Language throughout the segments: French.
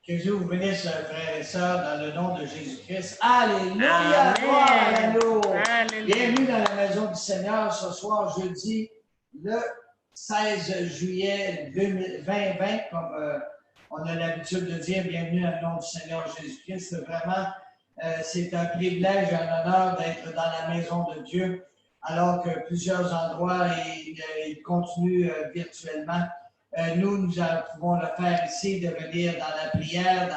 Que Dieu vous bénisse, frères et sœurs, dans le nom de Jésus-Christ. Alléluia! Gloire à l'agneau! Bienvenue dans la maison du Seigneur ce soir, jeudi, le 16 juillet 2020, comme on a l'habitude de dire. Bienvenue dans le nom du Seigneur Jésus-Christ. Vraiment, c'est un privilège et un honneur d'être dans la maison de Dieu, alors que plusieurs endroits, ils continuent virtuellement. Nous pouvons le faire ici, de venir dans la prière,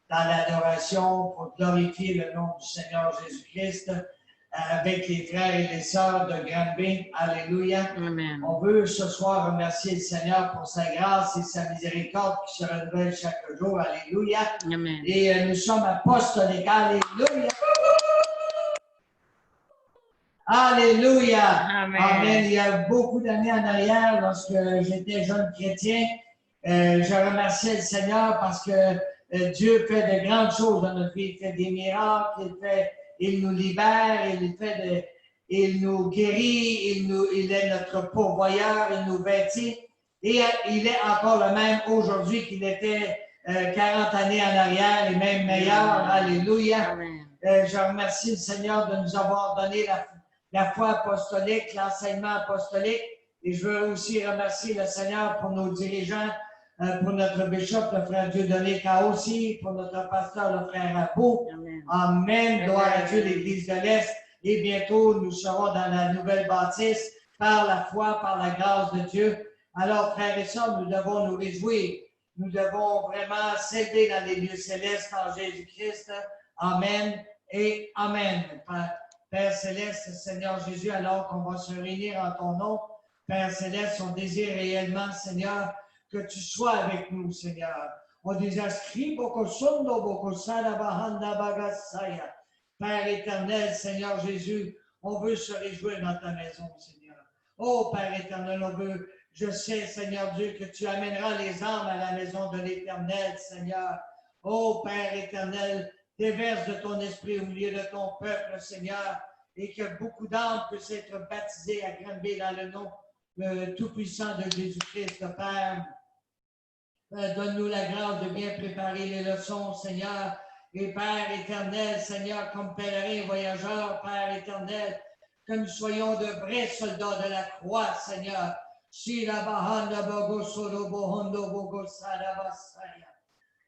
dans l'adoration, pour glorifier le nom du Seigneur Jésus-Christ, avec les frères et les sœurs de Granby. Alléluia. Amen. On veut ce soir remercier le Seigneur pour sa grâce et sa miséricorde qui se renouvelle chaque jour. Alléluia. Amen. Et nous sommes apostoliques. Alléluia. Alléluia! Amen. Amen. Il y a beaucoup d'années en arrière, lorsque j'étais jeune chrétien, je remerciais le Seigneur parce que Dieu fait de grandes choses dans notre vie. Il fait des miracles, il nous libère, il nous guérit, il est notre pourvoyeur, il nous vêtit. Et il est encore le même aujourd'hui qu'il était 40 années en arrière et même meilleur. Alléluia. Je remercie le Seigneur de nous avoir donné la foi apostolique, l'enseignement apostolique. Et je veux aussi remercier le Seigneur pour nos dirigeants, pour notre bishop, le frère Dieudonné aussi, pour notre pasteur, le frère Abou. Amen. Amen. Gloire à Dieu, l'Église de l'Est. Et bientôt, nous serons dans la nouvelle bâtisse par la foi, par la grâce de Dieu. Alors, frères et sœurs, nous devons nous réjouir. Nous devons vraiment s'aider dans les lieux célestes en Jésus-Christ. Amen et Amen. Père Céleste, Seigneur Jésus, alors qu'on va se réunir en ton nom, Père Céleste, on désire réellement, Seigneur, que tu sois avec nous, Seigneur. On désire Père éternel, Seigneur Jésus, on veut se réjouir dans ta maison, Seigneur. Oh, Père éternel, je sais, Seigneur Dieu, que tu amèneras les âmes à la maison de l'Éternel, Seigneur. Oh, Père éternel, déverse de ton esprit au milieu de ton peuple, Seigneur, et que beaucoup d'âmes puissent être baptisées à Granby dans le nom tout-puissant de Jésus-Christ, Père. Donne-nous la grâce de bien préparer les leçons, Seigneur. Et Père éternel, Seigneur, comme pèlerins et voyageurs, Père éternel, que nous soyons de vrais soldats de la croix, Seigneur.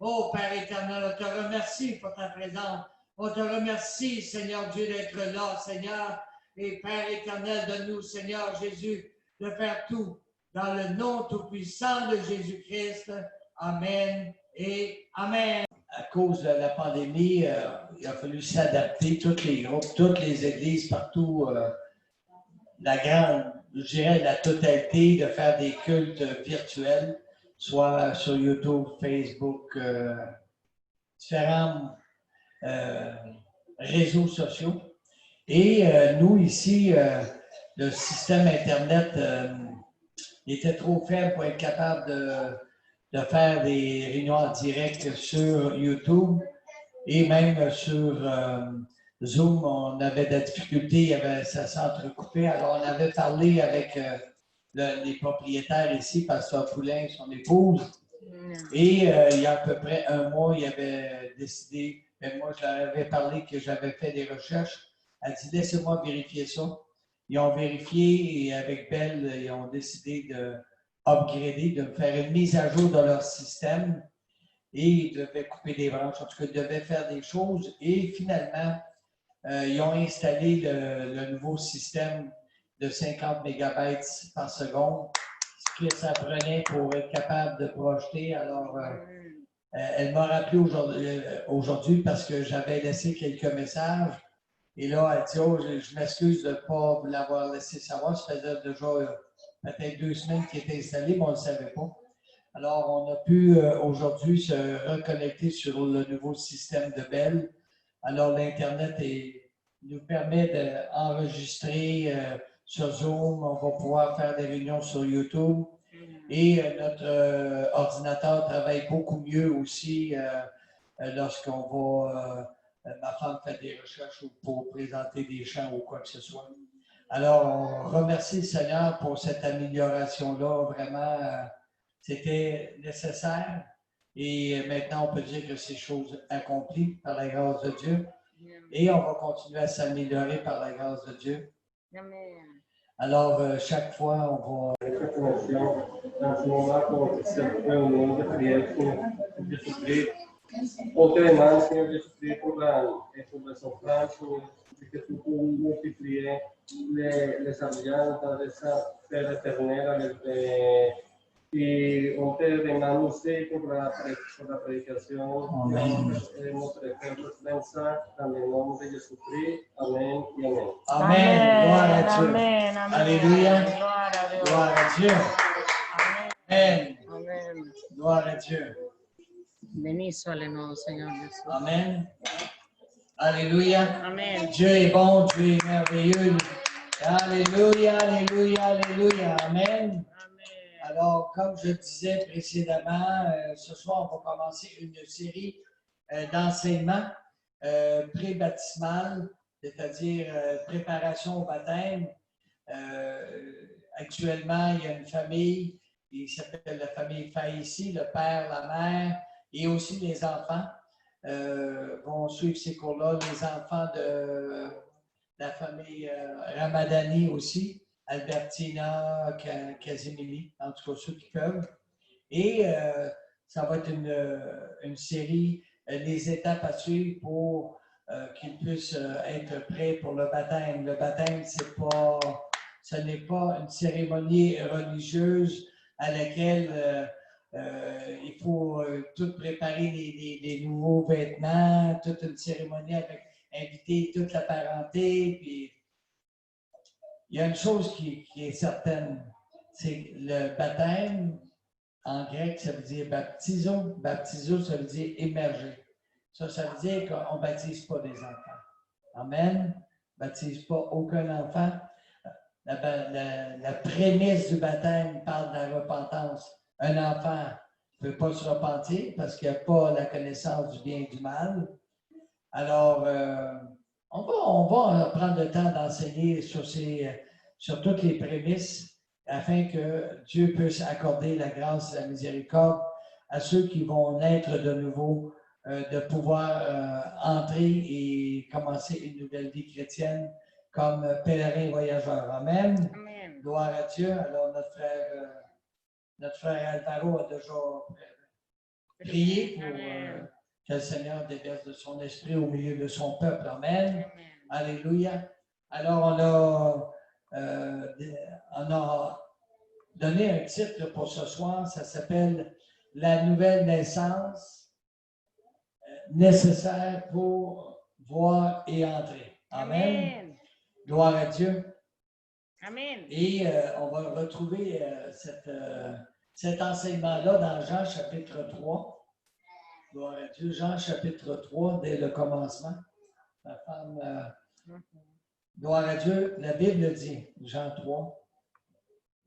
Oh Père éternel, on te remercie pour ta présence. On te remercie, Seigneur Dieu, d'être là, Seigneur. Et Père éternel, donne-nous, Seigneur Jésus, de faire tout dans le nom tout-puissant de Jésus-Christ. Amen et Amen. À cause de la pandémie, il a fallu s'adapter, tous les groupes, toutes les églises, partout, je dirais la totalité, de faire des cultes virtuels, soit sur YouTube, Facebook, différents réseaux sociaux. Et nous, ici, le système Internet était trop faible pour être capable de faire des réunions en direct sur YouTube et même sur Zoom. On avait de la difficulté, ça s'entrecoupait. Alors, on avait parlé avec les propriétaires ici, Pasteur Poulain, son épouse. Et il y a à peu près un mois, il avait décidé, mais moi je leur avais parlé que j'avais fait des recherches. Elle dit, laissez-moi vérifier ça. Ils ont vérifié et avec Belle, ils ont décidé de upgrader, de faire une mise à jour de leur système. Et ils devaient couper des branches, en tout cas, ils devaient faire des choses. Et finalement, ils ont installé le nouveau système de 50 MB par seconde, ce que ça prenait pour être capable de projeter. Alors, elle m'a rappelé aujourd'hui parce que j'avais laissé quelques messages. Et là, elle dit, oh, je m'excuse de ne pas vous l'avoir laissé savoir. Ça faisait déjà peut-être 2 semaines qu'il était installé, mais on ne le savait pas. Alors, on a pu aujourd'hui se reconnecter sur le nouveau système de Bell. Alors, l'Internet nous permet d'enregistrer sur Zoom. On va pouvoir faire des réunions sur YouTube. Et notre ordinateur travaille beaucoup mieux aussi lorsqu'on va... ma femme fait des recherches pour présenter des chants ou quoi que ce soit. Alors, on remercie le Seigneur pour cette amélioration-là. Vraiment, c'était nécessaire. Et maintenant, on peut dire que c'est chose accomplie par la grâce de Dieu. Et on va continuer à s'améliorer par la grâce de Dieu. Alors, chaque fois, on va... Dans ce moment, com cette réunion de prière pour Jésus-Christ, on te demande, Seigneur Jésus-Christ, pour les offrandes, que tu puisses multiplier les aliances dans esa fe eterna, y on te demande aussi pour la prédication, notre repentance dans le nom de Jésus-Christ. Amen et Amen. Amen. Gloire à Dieu. Amen, amen. Alléluia. Gloire à Dios. Gloire à Dieu. Amen. Amén. Gloire à Dieu. Vení, sólenos, Señor Jesús. Amen. Alléluia. Amén. Dieu est bon, Dieu est merveilleux. Alléluia, alléluia, alléluia. Amen. Alors, comme je disais précédemment, ce soir, on va commencer une série d'enseignements pré-baptismales, c'est-à-dire préparation au baptême. Actuellement, il y a une famille qui s'appelle la famille Faïssi, le père, la mère et aussi les enfants vont suivre ces cours-là. Les enfants de la famille Ramadani aussi, Albertina, Casimili, en tout cas ceux qui peuvent. Et ça va être une série, les étapes à suivre pour qu'ils puissent être prêts pour le baptême. Le baptême, ce n'est pas une cérémonie religieuse à laquelle il faut tout préparer les nouveaux vêtements, toute une cérémonie avec inviter toute la parenté. Puis il y a une chose qui est certaine, c'est le baptême, en grec, ça veut dire baptizo. Baptizo, ça veut dire émerger. Ça veut dire qu'on ne baptise pas des enfants. Amen. On ne baptise pas aucun enfant. La prémisse du baptême parle de la repentance. Un enfant ne peut pas se repentir parce qu'il n'a pas la connaissance du bien et du mal. Alors, on va prendre le temps d'enseigner sur toutes les prémices afin que Dieu puisse accorder la grâce et la miséricorde à ceux qui vont naître de nouveau, de pouvoir entrer et commencer une nouvelle vie chrétienne comme pèlerins voyageurs. Amen. Amen. Gloire à Dieu. Alors, notre frère Alvaro a déjà prié pour que le Seigneur déverse de son esprit au milieu de son peuple. Amen. Amen. Alléluia. Alors, on a donné un titre pour ce soir. Ça s'appelle « La nouvelle naissance nécessaire pour voir et entrer ». Amen. Amen. Gloire à Dieu. Amen. Et on va retrouver cet enseignement-là dans Jean chapitre 3. Gloire à Dieu. Jean chapitre 3, dès le commencement. Ma femme, gloire à Dieu, la Bible dit, Jean 3,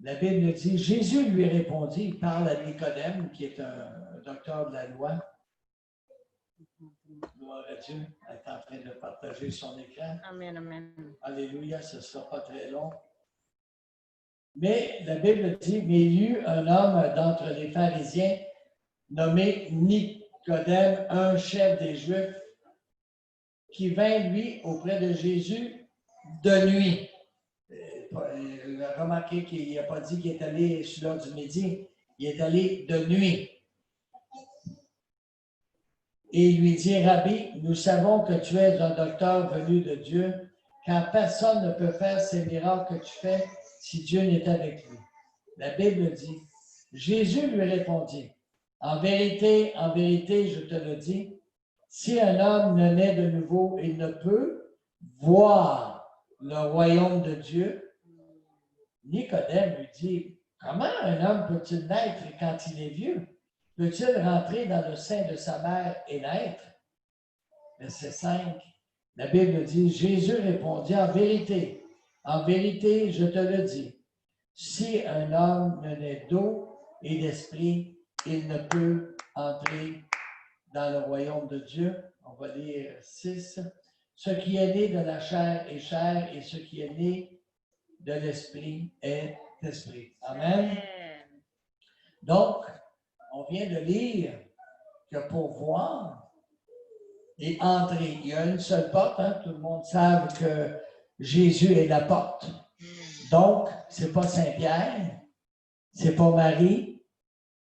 la Bible dit, Jésus lui répondit, il parle à Nicodème, qui est un docteur de la loi. Gloire à Dieu, elle est en train de partager son écran. Amen, amen. Alléluia, ce ne sera pas très long. Mais la Bible dit, mais il y eut un homme d'entre les pharisiens nommé Nicodème, un chef des Juifs, qui vint, lui, auprès de Jésus de nuit. Remarquez qu'il n'a pas dit qu'il est allé sur l'heure du midi, il est allé de nuit. Et il lui dit, Rabbi, nous savons que tu es un docteur venu de Dieu, car personne ne peut faire ces miracles que tu fais si Dieu n'est avec lui. La Bible dit, Jésus lui répondit, en vérité, je te le dis, si un homme ne naît de nouveau, il ne peut voir le royaume de Dieu. Nicodème lui dit, comment un homme peut-il naître quand il est vieux? Peut-il rentrer dans le sein de sa mère et naître? Verset 5, la Bible dit, Jésus répondit, en vérité, je te le dis, si un homme ne naît d'eau et d'esprit, il ne peut entrer dans le royaume de Dieu. On va lire 6. Ce qui est né de la chair est chair, et ce qui est né de l'esprit est esprit. Amen. Amen. Donc, on vient de lire que pour voir et entrer. Il y a une seule porte, hein? Tout le monde sait que Jésus est la porte. Donc, ce n'est pas Saint-Pierre, ce n'est pas Marie,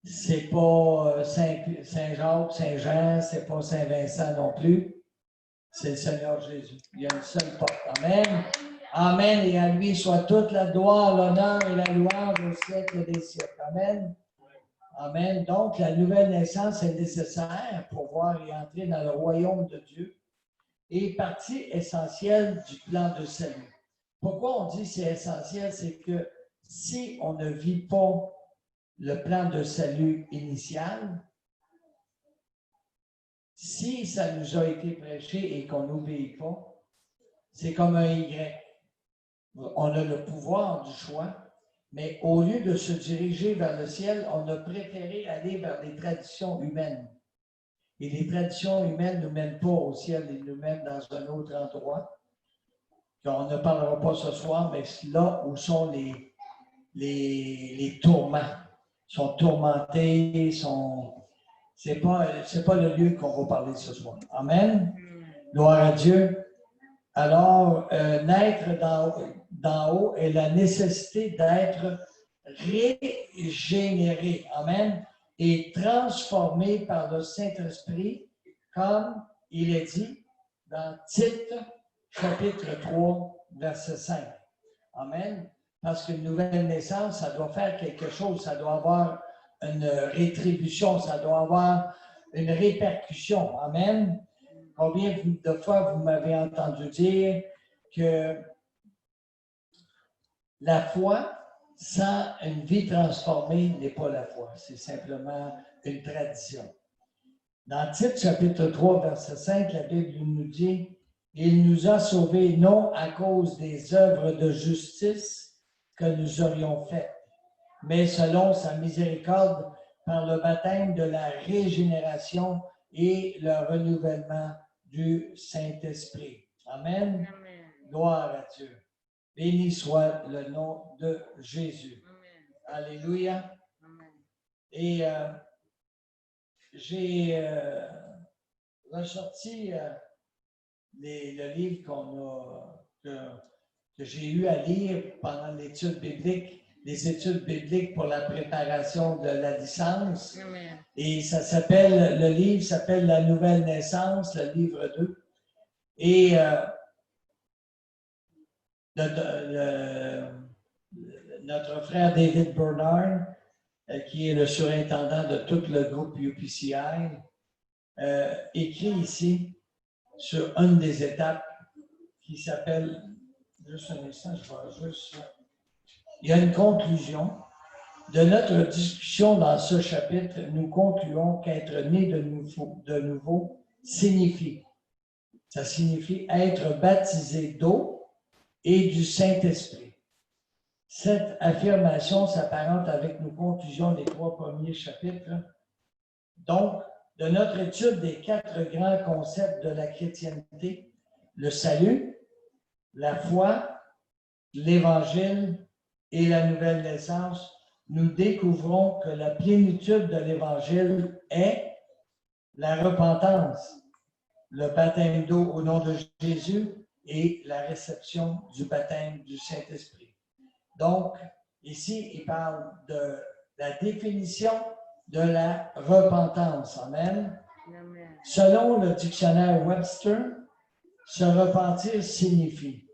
ce n'est pas Saint-Jacques, Saint-Jean, ce n'est pas Saint-Vincent non plus. C'est le Seigneur Jésus. Il y a une seule porte. Amen. Amen. Et à lui soit toute la gloire, l'honneur et la louange au siècle des siècles. Amen. Amen. Donc, la nouvelle naissance est nécessaire pour pouvoir y entrer dans le royaume de Dieu et partie essentielle du plan de salut. Pourquoi on dit que c'est essentiel? C'est que si on ne vit pas le plan de salut initial, si ça nous a été prêché et qu'on n'obéit pas, c'est comme un Y. On a le pouvoir du choix, mais au lieu de se diriger vers le ciel, on a préféré aller vers les traditions humaines. Et les traditions humaines ne nous mènent pas au ciel, elles nous mènent dans un autre endroit. On ne parlera pas ce soir, mais c'est là où sont les tourments. Ils sont tourmentés, c'est pas le lieu qu'on va parler ce soir. Amen. Gloire à Dieu. Alors, naître d'en haut est la nécessité d'être régénéré. Amen. Et transformé par le Saint-Esprit, comme il est dit dans Tite, chapitre 3, verset 5. Amen. Parce qu'une nouvelle naissance, ça doit faire quelque chose, ça doit avoir une rétribution, ça doit avoir une répercussion. Amen. Combien de fois vous m'avez entendu dire que la foi sans une vie transformée n'est pas la foi, c'est simplement une tradition. Dans Tite, chapitre 3, verset 5, la Bible nous dit « Il nous a sauvés non à cause des œuvres de justice que nous aurions faites, mais selon sa miséricorde par le baptême de la régénération et le renouvellement du Saint-Esprit. » Amen. Amen. Gloire à Dieu. Béni soit le nom de Jésus. Amen. Alléluia. Amen. Et j'ai ressorti le livre que j'ai eu à lire pendant l'étude biblique, les études bibliques pour la préparation de la licence. Amen. Et le livre s'appelle La Nouvelle Naissance, le livre 2. Et notre frère David Bernard, qui est le surintendant de tout le groupe UPCI, écrit ici sur une des étapes qui s'appelle, juste un instant, je vais juste... Il y a une conclusion. De notre discussion dans ce chapitre, nous concluons qu'être né de nouveau signifie, ça signifie être baptisé d'eau et du Saint-Esprit. Cette affirmation s'apparente avec nos conclusions des 3 premiers chapitres. Donc, de notre étude des 4 grands concepts de la chrétienté, le salut, la foi, l'Évangile et la nouvelle naissance, nous découvrons que la plénitude de l'Évangile est la repentance, le baptême d'eau au nom de Jésus et la réception du baptême du Saint-Esprit. Donc, ici, il parle de la définition de la repentance. Amen. Amen. Selon le dictionnaire Webster, se repentir signifie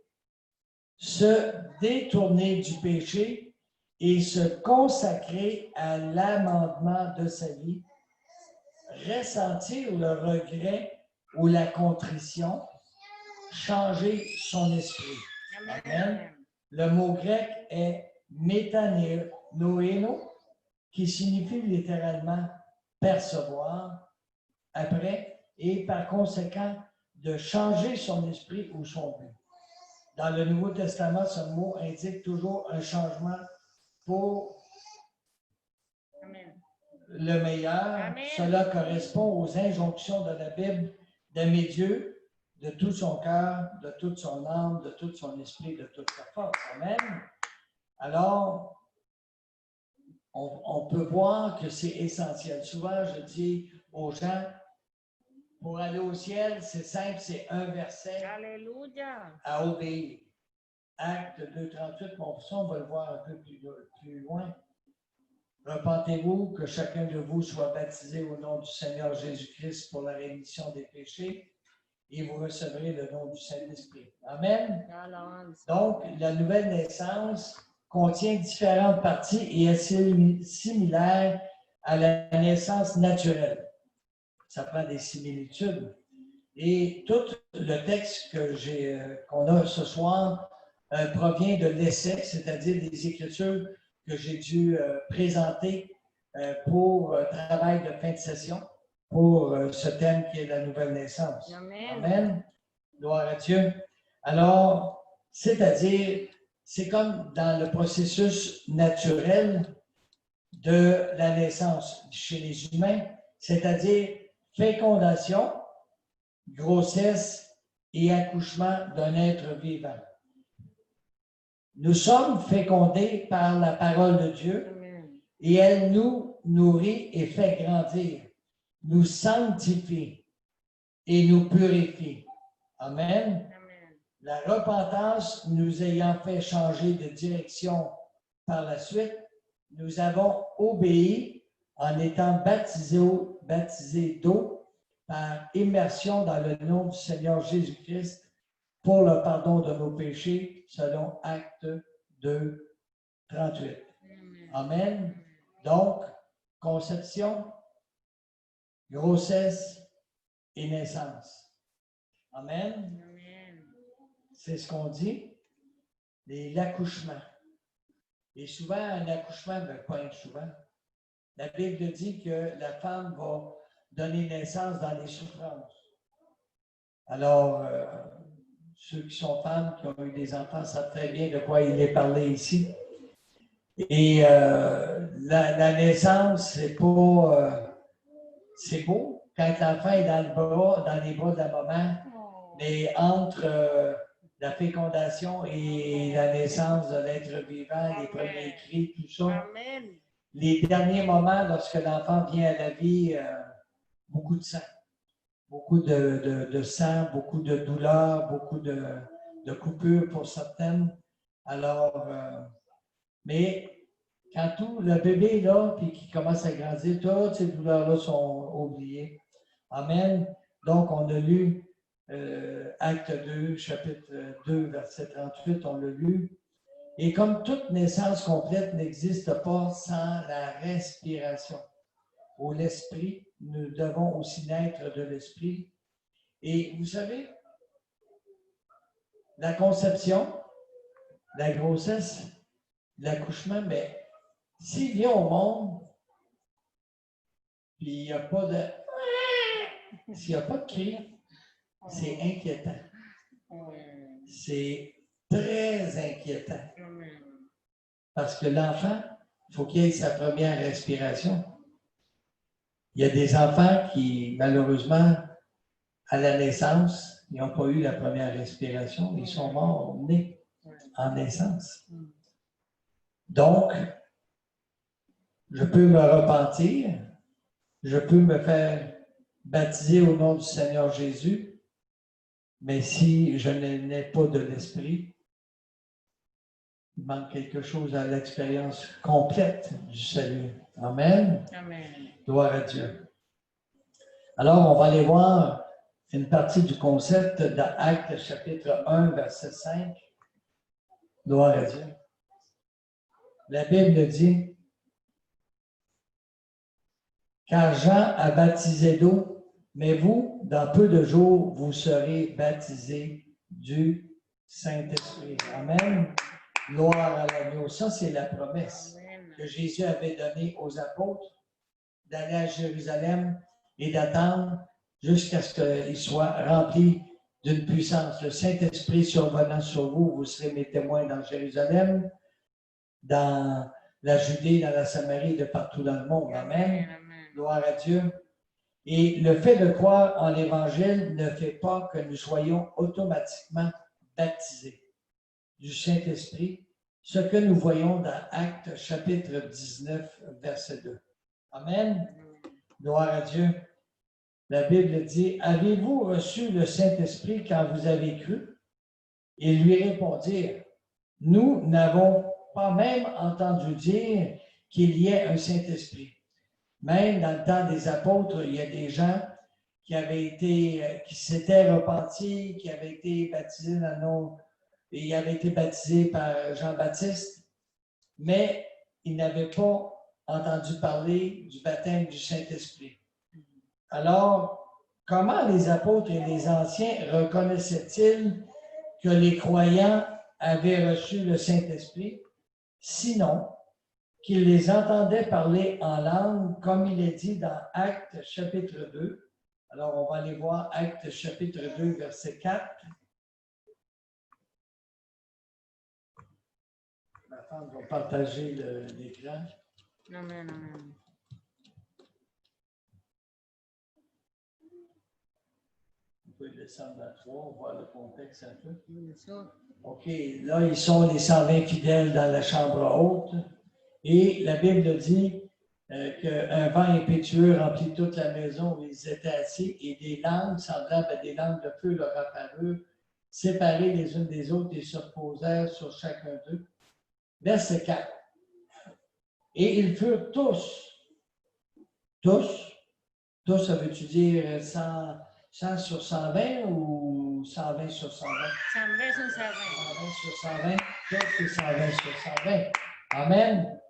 se détourner du péché et se consacrer à l'amendement de sa vie, ressentir le regret ou la contrition, changer son esprit. Amen. Le mot grec est métanoéno, qui signifie littéralement percevoir, après, et par conséquent, de changer son esprit ou son but. Dans le Nouveau Testament, ce mot indique toujours un changement pour Amen. le meilleur. Amen. Cela correspond aux injonctions de la Bible d'aimer Dieu de tout son cœur, de toute son âme, de tout son esprit, de toute sa force. Amen. Alors, on peut voir que c'est essentiel. Souvent, je dis aux gens. Pour aller au ciel, c'est simple, c'est un verset Alléluia. à obéir. Acte 2:38, bon, ça, on va le voir un peu plus loin. Repentez-vous, que chacun de vous soit baptisé au nom du Seigneur Jésus-Christ pour la rémission des péchés, et vous recevrez le nom du Saint-Esprit. Amen. Donc, la nouvelle naissance contient différentes parties et est similaire à la naissance naturelle. Ça prend des similitudes. Et tout le texte qu'on a ce soir provient de l'essai, c'est-à-dire des Écritures que j'ai dû présenter pour travail de fin de session, pour ce thème qui est la nouvelle naissance. Amen. Amen. Gloire à Dieu. Alors, c'est-à-dire, c'est comme dans le processus naturel de la naissance chez les humains, c'est-à-dire fécondation, grossesse et accouchement d'un être vivant. Nous sommes fécondés par la parole de Dieu et elle nous nourrit et fait grandir, nous sanctifie et nous purifie. Amen. La repentance nous ayant fait changer de direction par la suite, nous avons obéi en étant baptisés d'eau par immersion dans le nom du Seigneur Jésus-Christ pour le pardon de nos péchés, selon Acte 2:38. Amen. Donc, conception, grossesse et naissance. Amen. C'est ce qu'on dit, l'accouchement. Et souvent, un accouchement, mais pas souvent. La Bible dit que la femme va donner naissance dans les souffrances. Alors, ceux qui sont femmes, qui ont eu des enfants, savent très bien de quoi il est parlé ici. Et la naissance, c'est pas... c'est beau quand l'enfant est dans les bras de la maman, mais entre la fécondation et la naissance de l'être vivant, les premiers cris, tout ça, les derniers moments, lorsque l'enfant vient à la vie, beaucoup de sang. Beaucoup de sang, beaucoup de douleur, beaucoup de coupures pour certaines. Alors, mais quand tout le bébé est là, puis qu'il commence à grandir, toutes ces douleurs-là sont oubliées. Amen. Donc, on a lu Acte 2, chapitre 2, verset 38, on l'a lu. Et comme toute naissance complète n'existe pas sans la respiration ou l'esprit, nous devons aussi naître de l'esprit. Et vous savez, la conception, la grossesse, l'accouchement, mais s'il vient au monde, puis il n'y a pas de... S'il n'y a pas de cri, c'est inquiétant. C'est très inquiétant. Parce que l'enfant, il faut qu'il ait sa première respiration. Il y a des enfants qui, malheureusement, à la naissance, ils n'ont pas eu la première respiration. Ils sont morts nés en naissance. Donc, je peux me repentir, je peux me faire baptiser au nom du Seigneur Jésus, mais si je n'ai pas de l'Esprit, il manque quelque chose à l'expérience complète du salut. Amen. Amen. Gloire à Dieu. Alors, on va aller voir une partie du concept d'Actes chapitre 1, verset 5. Gloire à Dieu. La Bible dit, « Car Jean a baptisé d'eau, mais vous, dans peu de jours, vous serez baptisés du Saint-Esprit. » Amen. Gloire à l'agneau. Ça, c'est la promesse que Jésus avait donnée aux apôtres d'aller à Jérusalem et d'attendre jusqu'à ce qu'ils soient remplis d'une puissance. Le Saint-Esprit survenant sur vous, vous serez mes témoins dans Jérusalem, dans la Judée, dans la Samarie, de partout dans le monde. Amen. Gloire à Dieu. Et le fait de croire en l'Évangile ne fait pas que nous soyons automatiquement baptisés du Saint-Esprit, ce que nous voyons dans Actes chapitre 19, verset 2. Amen. Gloire à Dieu. la Bible dit, « Avez-vous reçu le Saint-Esprit quand vous avez cru? » Ils lui répondirent, « Nous n'avons pas même entendu dire qu'il y ait un Saint-Esprit. » Même dans le temps des apôtres, il y a des gens qui s'étaient repentis, qui avaient été baptisés dans le nom, et ils avaient été baptisés par Jean-Baptiste, mais ils n'avaient pas entendu parler du baptême du Saint-Esprit. Alors, comment les apôtres et les anciens reconnaissaient-ils que les croyants avaient reçu le Saint-Esprit? Sinon, qu'ils les entendaient parler en langue, comme il est dit dans Actes chapitre 2. Alors, on va aller voir Actes chapitre 2, verset 4. Ma femme va partager l'écran. Amen, amen. Vous pouvez descendre à 3, on va voir le contexte un peu. Yes, sir. OK, là, ils sont les 120 fidèles dans la chambre haute. Et la Bible dit qu'un vent impétueux remplit toute la maison où ils étaient assis et des langues semblables à des langues de feu leur apparurent, séparées les unes des autres et se reposèrent sur chacun d'eux. Verset 4. Et ils furent tous, ça veut-tu dire 100 sur 120 ou 120 sur 120? 120 sur 120. 120 sur 120, tous c'est 120 sur 120. Amen.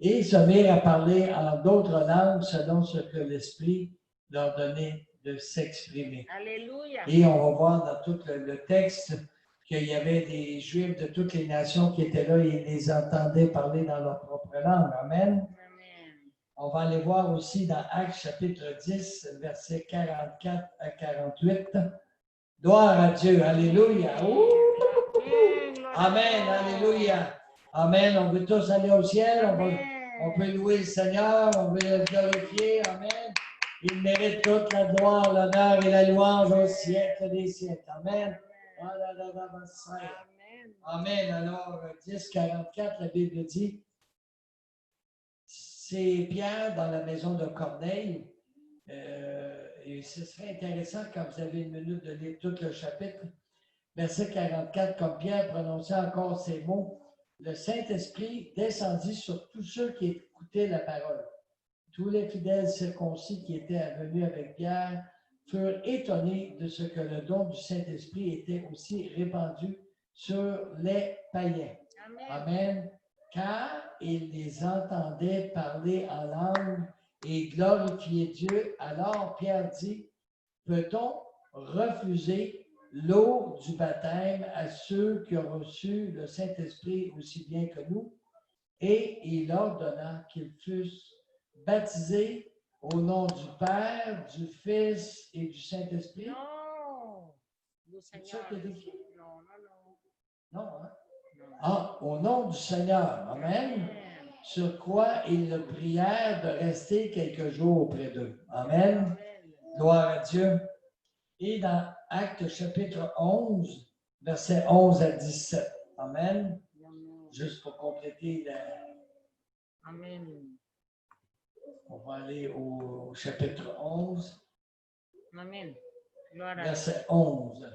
Et ils se mirent à parler en d'autres langues selon ce que l'Esprit leur donnait de s'exprimer. Alléluia. Et on va voir dans tout le texte qu'il y avait des Juifs de toutes les nations qui étaient là et ils les entendaient parler dans leur propre langue. Amen. Amen. On va aller voir aussi dans Actes chapitre 10, versets 44 à 48. Gloire à Dieu. Alléluia. Amen. Alléluia. Amen. On veut tous aller au ciel. On peut louer le Seigneur. On veut le glorifier. Amen. Il mérite toute la gloire, l'honneur et la louange au siècle des siècles. Amen. Amen. Alors, 10, 44, la Bible dit, c'est Pierre dans la maison de Corneille. Et ce serait intéressant quand vous avez une minute de lire tout le chapitre. Verset 44, comme Pierre prononçait encore ces mots, le Saint-Esprit descendit sur tous ceux qui écoutaient la parole. Tous les fidèles circoncis qui étaient venus avec Pierre furent étonnés de ce que le don du Saint-Esprit était aussi répandu sur les païens. Amen. Car ils les entendaient parler en langue et glorifier Dieu. Alors Pierre dit, peut-on refuser l'eau du baptême à ceux qui ont reçu le Saint-Esprit aussi bien que nous? Et il ordonna qu'ils fussent baptisés au nom du Père, du Fils et du Saint-Esprit. Non. C'est ça qui est écrit? Non. Non, hein? Ah, au nom du Seigneur. Amen. Sur quoi ils le prièrent de rester quelques jours auprès d'eux. Amen. Gloire à Dieu. Et dans Actes chapitre 11, versets 11 à 17. Amen. Juste pour compléter Amen. On va aller au chapitre 11. Amen. Gloire à Verset 11.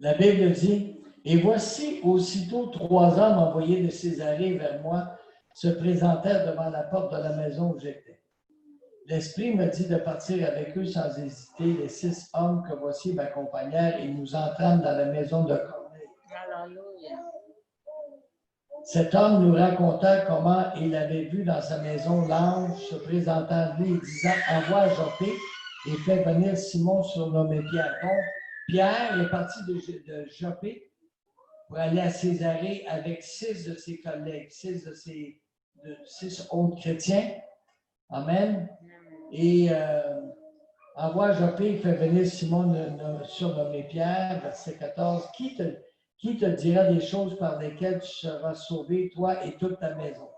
La Bible dit, « Et voici, aussitôt 3 hommes envoyés de Césarée vers moi se présentèrent devant la porte de la maison où j'étais. L'Esprit me dit de partir avec eux sans hésiter. Les 6 hommes que voici m'accompagnèrent et nous entrâmes dans la maison de Corneille. Alléluia. Cet homme nous raconta comment il avait vu dans sa maison l'ange se présentant à lui et disant, « Envoie à Joppé et fais venir Simon surnommé Pierre. » Donc, Pierre est parti de Joppé pour aller à Césarée avec 6 de ses collègues, 6 autres chrétiens. Amen. Et envoie à Joppé et fait venir Simon surnommé Pierre, verset 14. Qui te dira des choses par lesquelles tu seras sauvé, toi et toute ta maison?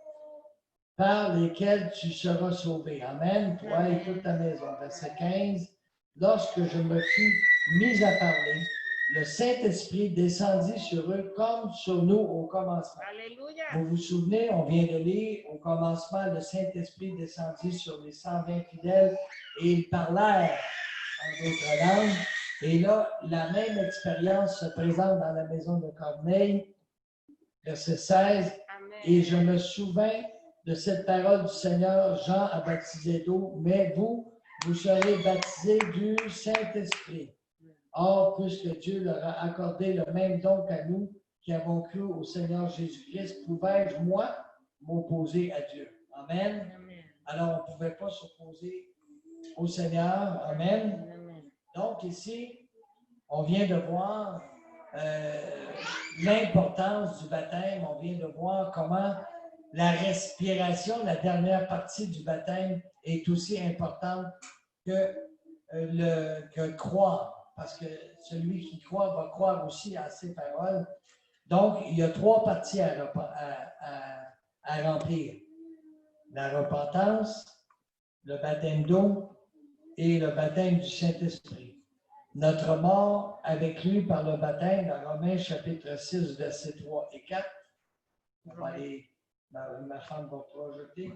Par lesquelles tu seras sauvé. Amen. Toi et toute ta maison. Verset 15. Lorsque je me fus mis à parler, le Saint-Esprit descendit sur eux comme sur nous au commencement. Alléluia. Vous vous souvenez, on vient de lire, au commencement, le Saint-Esprit descendit sur les 120 fidèles et ils parlèrent en d'autres langues. Et là, la même expérience se présente dans la maison de Corneille, verset 16. Et je me souviens de cette parole du Seigneur, Jean a baptisé d'eau, mais vous serez baptisés du Saint-Esprit. Or, puisque Dieu leur a accordé le même don qu'à nous, qui avons cru au Seigneur Jésus-Christ, pouvais-je, moi, m'opposer à Dieu? Amen. Alors, on ne pouvait pas s'opposer au Seigneur. Amen. Donc, ici, on vient de voir l'importance du baptême. On vient de voir comment la respiration, la dernière partie du baptême, est aussi importante que croire. Parce que celui qui croit va croire aussi à ses paroles. Donc, il y a 3 parties à remplir. La repentance, le baptême d'eau et le baptême du Saint-Esprit. Notre mort avec lui par le baptême, dans Romains chapitre 6, versets 3 et 4. On va aller, ma femme va projeter.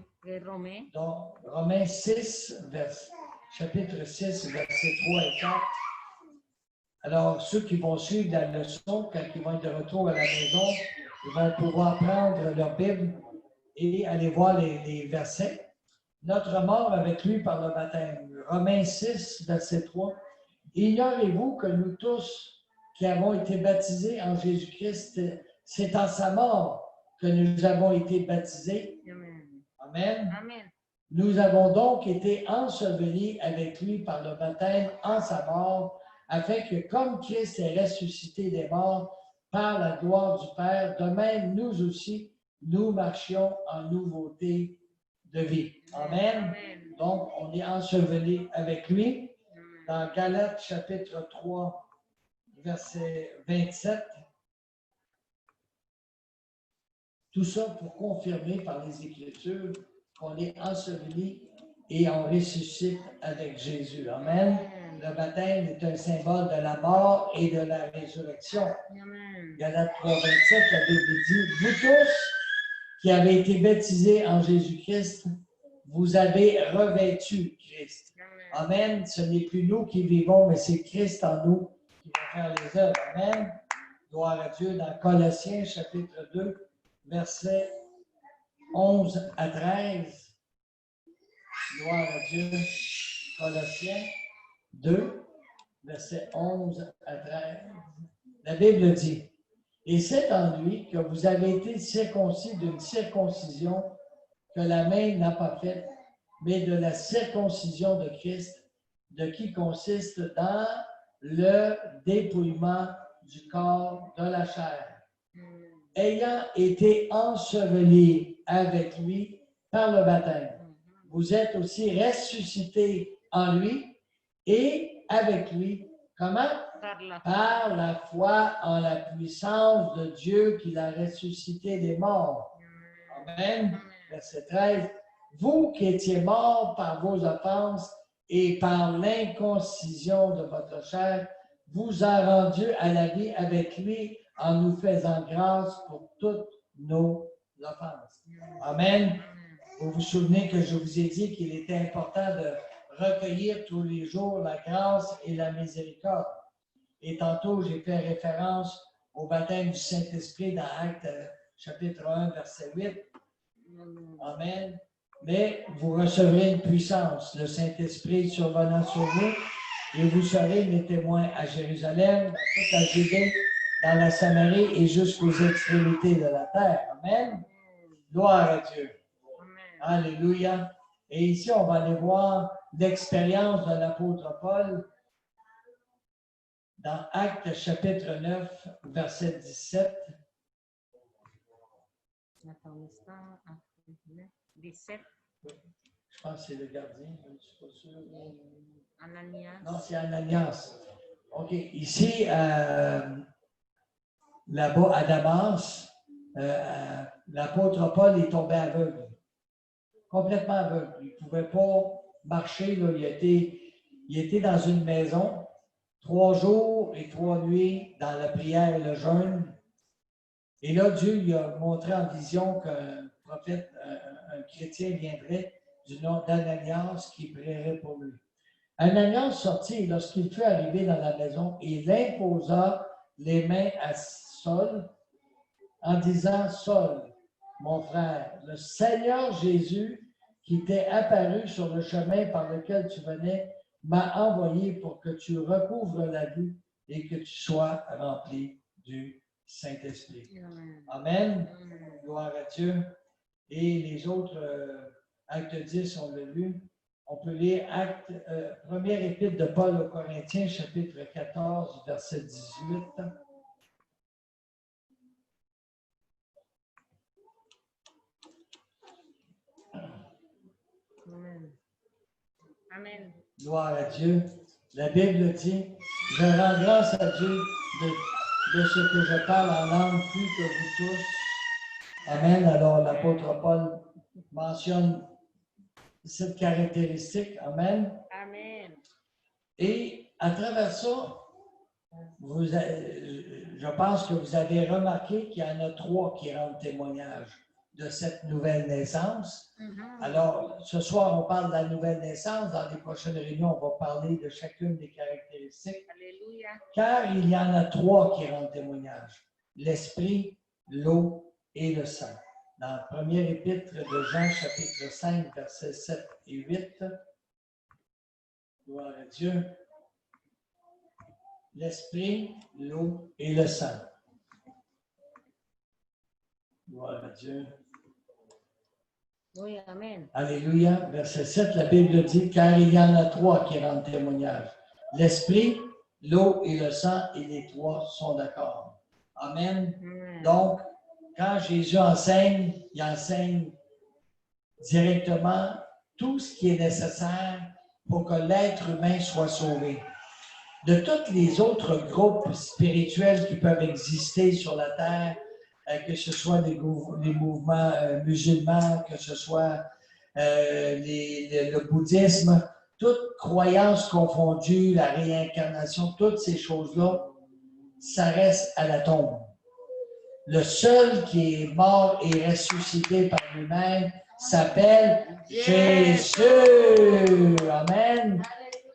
Donc, Romains 6, chapitre 6, versets 3 et 4. Alors, ceux qui vont suivre la leçon, quand ils vont être de retour à la maison, ils vont pouvoir prendre leur Bible et aller voir les versets. Notre mort avec lui par le baptême. Romains 6, verset 3. Ignorez-vous que nous tous qui avons été baptisés en Jésus-Christ, c'est en sa mort que nous avons été baptisés. Amen. Amen. Nous avons donc été ensevelis avec lui par le baptême en sa mort, afin que comme Christ est ressuscité des morts par la gloire du Père, de même nous aussi, nous marchions en nouveauté de vie. Amen. Amen. Donc, on est ensevelis avec lui. Dans Galates chapitre 3, verset 27. Tout ça pour confirmer par les Écritures qu'on est enseveli et on ressuscite avec Jésus. Amen. Le baptême est un symbole de la mort et de la résurrection. Amen. Galates 3, 27, la Bible dit, vous tous qui avez été baptisés en Jésus-Christ, vous avez revêtu Christ. Amen. Ce n'est plus nous qui vivons, mais c'est Christ en nous qui va faire les œuvres. Amen. Gloire à Dieu. Dans Colossiens, chapitre 2, versets 11 à 13. Gloire à Dieu. Colossiens 2, versets 11 à 13. La Bible dit, « Et c'est en lui que vous avez été circoncis d'une circoncision que la main n'a pas faite, mais de la circoncision de Christ, de qui consiste dans le dépouillement du corps de la chair, ayant été ensevelis avec lui par le baptême. Vous êtes aussi ressuscités en lui et avec lui. Comment? Par la foi en la puissance de Dieu qui l'a ressuscité des morts. Amen. Verset 13. Vous qui étiez morts par vos offenses et par l'inconcision de votre chair, vous a rendus à la vie avec lui en nous faisant grâce pour toutes nos offenses. Amen. Vous vous souvenez que je vous ai dit qu'il était important de recueillir tous les jours la grâce et la miséricorde. Et tantôt, j'ai fait référence au baptême du Saint-Esprit dans Actes chapitre 1, verset 8. Amen. Mais vous recevrez une puissance, le Saint-Esprit survenant sur vous, et vous serez mes témoins à Jérusalem, dans toute la Judée, dans la Samarie et jusqu'aux extrémités de la terre. Amen. Gloire à Dieu. Amen. Alléluia. Et ici, on va aller voir l'expérience de l'apôtre Paul dans Actes chapitre 9, verset 17. Attends un instant. 17. Je pense que c'est le gardien, je ne suis pas sûr. Ananias. Non, c'est Ananias. OK. Ici, là-bas, à Damas, l'apôtre Paul est tombé aveugle. Complètement aveugle. Il ne pouvait pas marcher. Là. Il était dans une maison, 3 jours et 3 nuits dans la prière et le jeûne. Et là, Dieu lui a montré en vision qu'un prophète, un chrétien viendrait du nom d'Ananias qui prierait pour lui. Ananias sortit et lorsqu'il fut arrivé dans la maison, il imposa les mains à Saul en disant, Saul, mon frère, le Seigneur Jésus qui t'est apparu sur le chemin par lequel tu venais m'a envoyé pour que tu recouvres la vue et que tu sois rempli du Saint-Esprit. Amen. Amen. Amen. Gloire à Dieu. Et les autres actes 10, on l'a lu. On peut lire première épître de Paul aux Corinthiens, chapitre 14, verset 18. Amen. Amen. Gloire à Dieu. La Bible dit, je rends grâce à Dieu de ce que je parle en langue plus que vous tous. Amen. Alors l'apôtre Paul mentionne cette caractéristique. Amen. Amen. Et à travers ça, je pense que vous avez remarqué qu'il y en a 3 qui rendent témoignage de cette nouvelle naissance. Alors, ce soir, on parle de la nouvelle naissance. Dans les prochaines réunions, on va parler de chacune des caractéristiques. Alléluia. Car il y en a 3 qui rendent témoignage. L'esprit, l'eau et le sang. Dans le premier épître de Jean, chapitre 5, versets 7 et 8. Gloire à Dieu. L'esprit, l'eau et le sang. Gloire à Dieu. Oui, amen. Alléluia. Verset 7, la Bible dit, car il y en a 3 qui rendent témoignage. L'esprit, l'eau et le sang, et les 3 sont d'accord. Amen. Amen. Donc, quand Jésus enseigne, il enseigne directement tout ce qui est nécessaire pour que l'être humain soit sauvé. De tous les autres groupes spirituels qui peuvent exister sur la terre, que ce soit les mouvements musulmans, que ce soit le bouddhisme, toute croyance confondue, la réincarnation, toutes ces choses-là, ça reste à la tombe. Le seul qui est mort et ressuscité par lui-même s'appelle Jésus. Amen.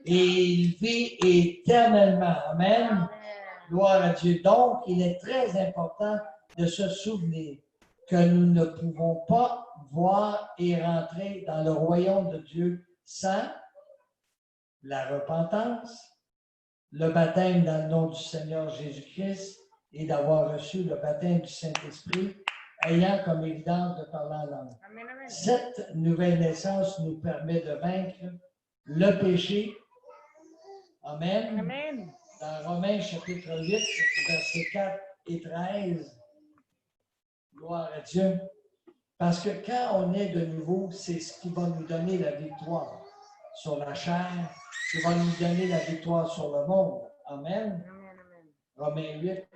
Et il vit éternellement. Amen. Gloire à Dieu. Donc, il est très important de se souvenir que nous ne pouvons pas voir et rentrer dans le royaume de Dieu sans la repentance, le baptême dans le nom du Seigneur Jésus-Christ et d'avoir reçu le baptême du Saint-Esprit, ayant comme évidence de parler en langue. Amen, amen. Cette nouvelle naissance nous permet de vaincre le péché. Amen. Amen. Dans Romains chapitre 8, versets 4 et 13. Gloire à Dieu. Parce que quand on est de nouveau, c'est ce qui va nous donner la victoire sur la chair, qui va nous donner la victoire sur le monde. Amen. Amen, amen. Romains 8,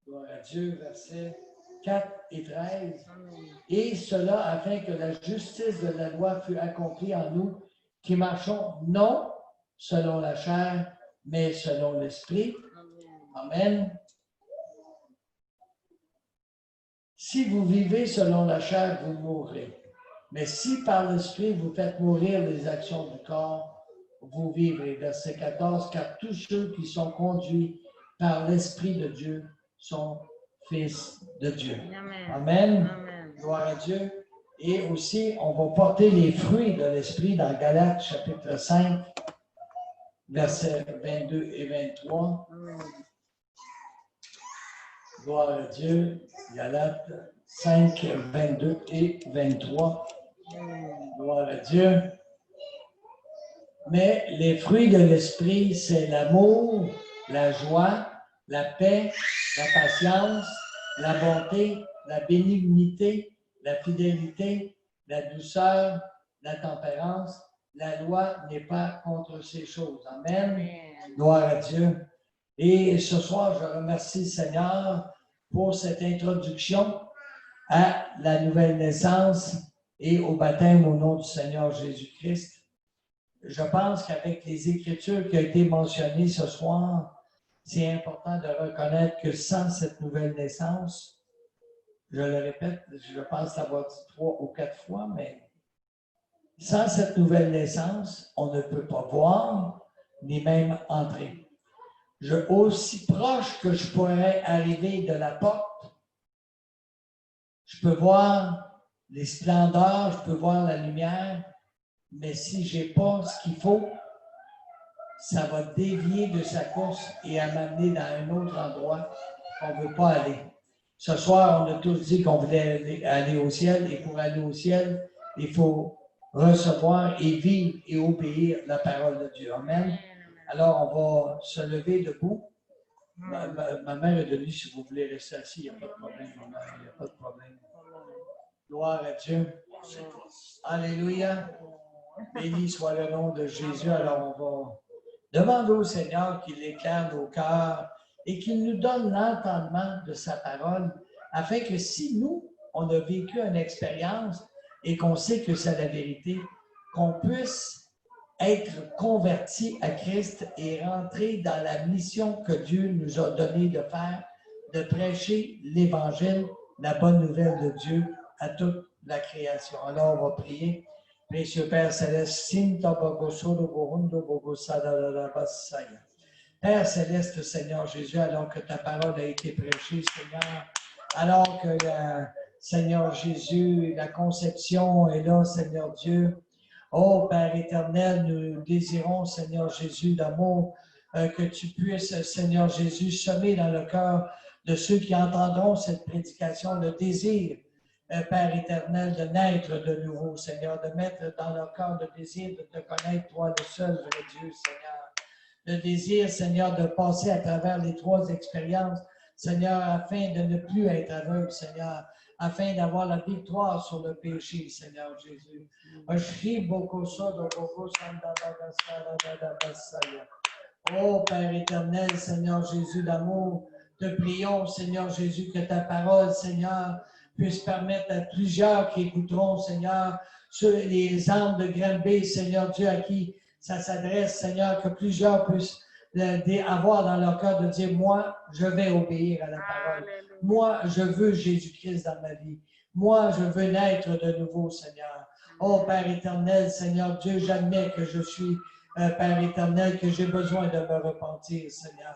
gloire à Dieu, versets 4 et 13. Amen. Et cela afin que la justice de la loi fût accomplie en nous, qui marchons non selon la chair, mais selon l'esprit. Amen. Amen. Si vous vivez selon la chair, vous mourrez. Mais si par l'esprit vous faites mourir les actions du corps, vous vivrez. Verset 14, car tous ceux qui sont conduits par l'Esprit de Dieu sont fils de Dieu. Amen. Amen. Amen. Gloire à Dieu. Et aussi, on va porter les fruits de l'Esprit dans Galates chapitre 5, versets 22 et 23. Amen. Gloire à Dieu. Galates 5, 22 et 23. Amen. Gloire à Dieu. Mais les fruits de l'Esprit, c'est l'amour, la joie, la paix, la patience, la bonté, la bénignité, la fidélité, la douceur, la tempérance. La loi n'est pas contre ces choses. Amen. Amen. Gloire à Dieu. Et ce soir, je remercie le Seigneur pour cette introduction à la nouvelle naissance et au baptême au nom du Seigneur Jésus-Christ. Je pense qu'avec les Écritures qui ont été mentionnées ce soir, c'est important de reconnaître que sans cette nouvelle naissance, je le répète, je pense l'avoir dit 3 ou 4 fois, mais Sans cette nouvelle naissance, on ne peut pas voir ni même entrer. Aussi proche que je pourrais arriver de la porte, je peux voir les splendeurs, je peux voir la lumière, mais si je n'ai pas ce qu'il faut, ça va dévier de sa course et à m'amener dans un autre endroit qu'on ne veut pas aller. Ce soir, on a tous dit qu'on voulait aller au ciel, et pour aller au ciel, il faut recevoir et vivre et obéir la parole de Dieu. Amen. Alors, on va se lever debout. Ma mère est venue, si vous voulez rester assis, il n'y a pas de problème, ma mère, il n'y a pas de problème. Gloire à Dieu. Alléluia. Béni soit le nom de Jésus. Alors, on va demander au Seigneur qu'il éclaire nos cœurs et qu'il nous donne l'entendement de sa parole, afin que si nous, on a vécu une expérience et qu'on sait que c'est la vérité, qu'on puisse être convertis à Christ et rentrer dans la mission que Dieu nous a donnée de faire, de prêcher l'Évangile, la bonne nouvelle de Dieu à toute la création. Alors, on va prier. Précieux Père Céleste, Père Céleste, Seigneur Jésus, alors que ta parole a été prêchée, Seigneur, alors que, Seigneur Jésus, la conception est là, Seigneur Dieu. Oh, Père éternel, nous désirons, Seigneur Jésus, d'amour, que tu puisses, Seigneur Jésus, semer dans le cœur de ceux qui entendront cette prédication le désir, Père éternel, de naître de nouveau, Seigneur, de mettre dans leur cœur le désir de te connaître, toi, le seul vrai Dieu, Seigneur. Le désir, Seigneur, de passer à travers les trois expériences, Seigneur, afin de ne plus être aveugle, Seigneur, afin d'avoir la victoire sur le péché, Seigneur Jésus. Oh, Père éternel, Seigneur Jésus d'amour, te prions, Seigneur Jésus, que ta parole, Seigneur, puisse permettre à plusieurs qui écouteront, Seigneur, sur les âmes de Granby, Seigneur Dieu, à qui ça s'adresse, Seigneur, que plusieurs puissent avoir dans leur cœur de dire, moi, je vais obéir à la parole. Moi, je veux Jésus-Christ dans ma vie. Moi, je veux naître de nouveau, Seigneur. Oh, Père éternel, Seigneur Dieu, j'admets que je suis, Père éternel, que j'ai besoin de me repentir, Seigneur.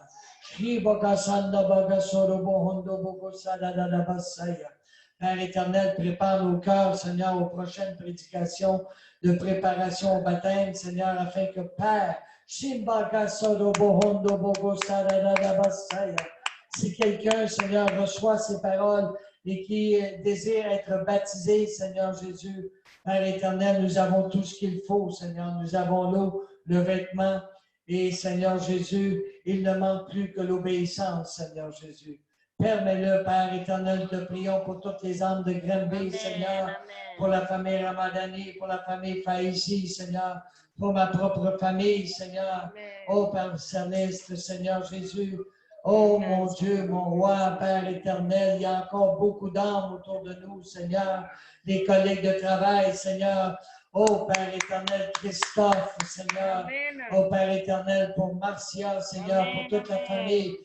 Père éternel, prépare nos cœurs, Seigneur, aux prochaines prédications de préparation au baptême, Seigneur, afin que Père, si quelqu'un, Seigneur, reçoit ces paroles et qui désire être baptisé, Seigneur Jésus, Père éternel, nous avons tout ce qu'il faut, Seigneur. Nous avons l'eau, le vêtement, et Seigneur Jésus, il ne manque plus que l'obéissance, Seigneur Jésus. Permets-le, Père éternel, te prions pour toutes les âmes de Granby, Seigneur, pour la famille Ramadani, pour la famille Faïsi, Seigneur, pour ma propre famille, Seigneur. Oh, Père Céleste, Seigneur Jésus, oh, mon Dieu, mon roi, Père éternel, il y a encore beaucoup d'âmes autour de nous, Seigneur, des collègues de travail, Seigneur. Oh, Père éternel, Christophe, Seigneur. Oh, Père éternel, pour Marcia, Seigneur, pour toute la famille.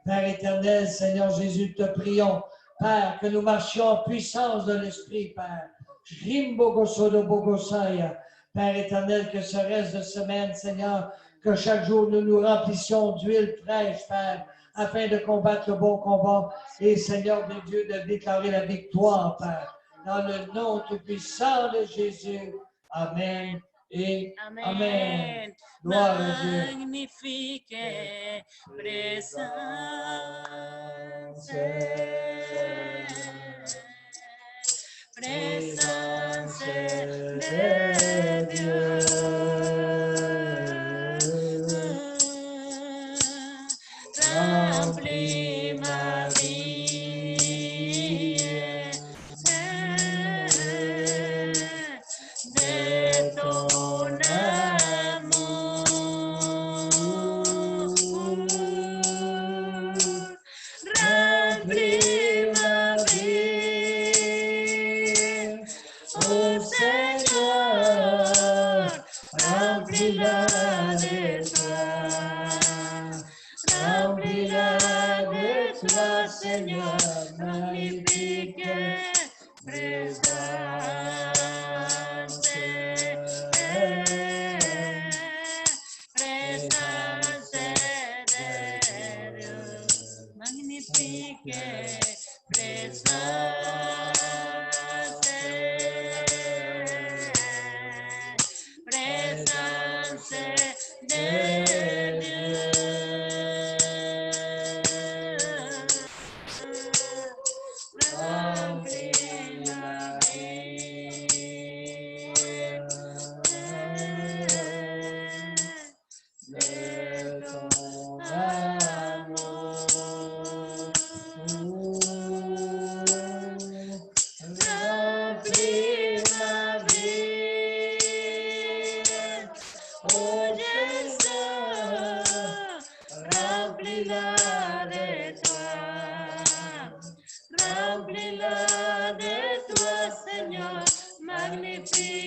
Père éternel, Seigneur Jésus, te prions, Père, que nous marchions en puissance de l'Esprit, Père. Père éternel, que ce reste de semaine, Seigneur, que chaque jour nous nous remplissions d'huile fraîche, Père, afin de combattre le bon combat et, Seigneur de Dieu, de déclarer la victoire, Père. Dans le nom tout-puissant de Jésus. Amen et Amen. Gloire à Dieu. Magnifique présence de Dieu. Remplis ma vie de ton amour. Remplis ma vie, oh Seigneur, remplis-la de toi. Remplis-la de toi, Seigneur, magnifique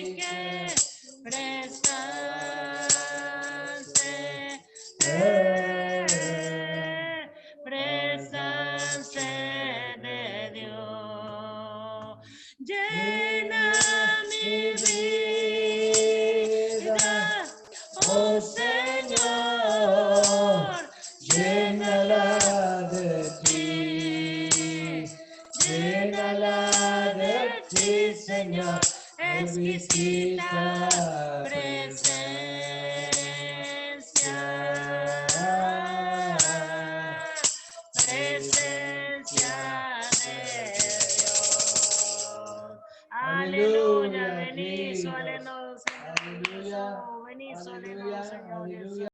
que presencia, presencia de Dios. Llena mi vida, oh Señor, Llénala de ti, llénala de ti, Señor, exquisita presencia.